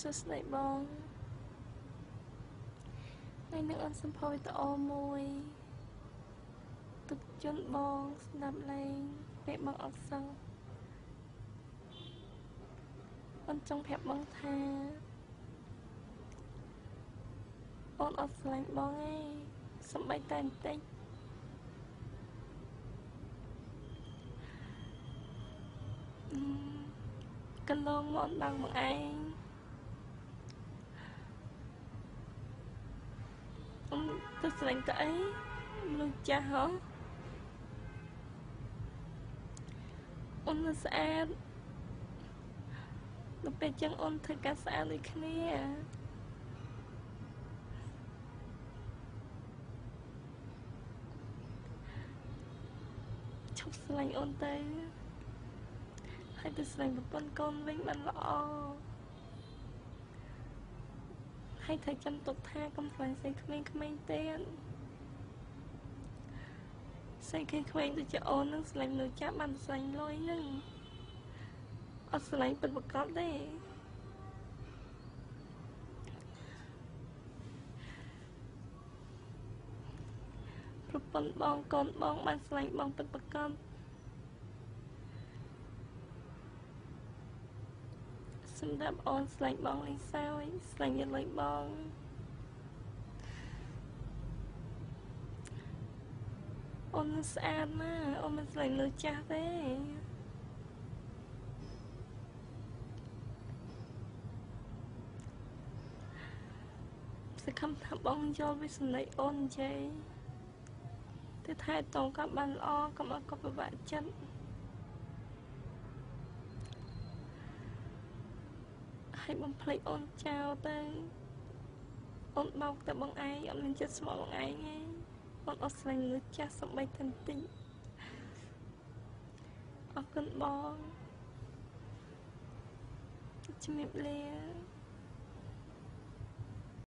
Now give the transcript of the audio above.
សួស្តីបងថ្ងៃនេះអូនសម្ពោវីដេអូមួយទឹកជន់បងស្ដាប់លេងពេលបងអត់សឹងអូនចង់ប្រាប់បងថាអូនអត់ស្រឡាញ់បងទេសំបីតែបន្តិចកន្លងមកដល់បងឯងអូនទៅស្រឡាញ់ទៅអីមនុស្សចាស់ហ៎អូនស្អាតដល់ពេលចឹងអូនធ្វើការស្អាតដូចគ្នាឈប់ស្រឡាញ់អូនទៅហើយទៅស្រឡាញ់ប្រពន្ធកូនវិញបានល្អហើយត្រូវចាំទុកថាកុំស្រឡាញ់ស្រីក្មេងៗទៀតស្រីក្មេងៗដូចជាអូននឹងស្រឡាញ់មនុស្សចាស់បានស្រឡាញ់លុយនឹងអត់ស្រឡាញ់ពិតប្រាកដទេប្រពន្ធបងកូនបងបានស្រឡាញ់បងពិតប្រាកដសម្រាប់អូនស្រឡាញ់បងលេងសើចស្រឡាញ់យកលុយបងអូនស្អាតណាស់អូនមិនស្រឡាញ់លើចាស់ទេសង្ឃឹមថាបងយល់ពីសំណេរអូននិយាយតែថែតងក៏បានល្អកុំឲ្យកុំពិបាកចិត្តហើយបំភ្លេចអូនចោលទៅអូនបោកតែបងឯងអត់មានចិត្តស្មោះបងឯងទេអូនអត់ស្រឡាញ់មនុស្សចាស់សំបីតែបន្តិចអរគុណបងជំរាបលា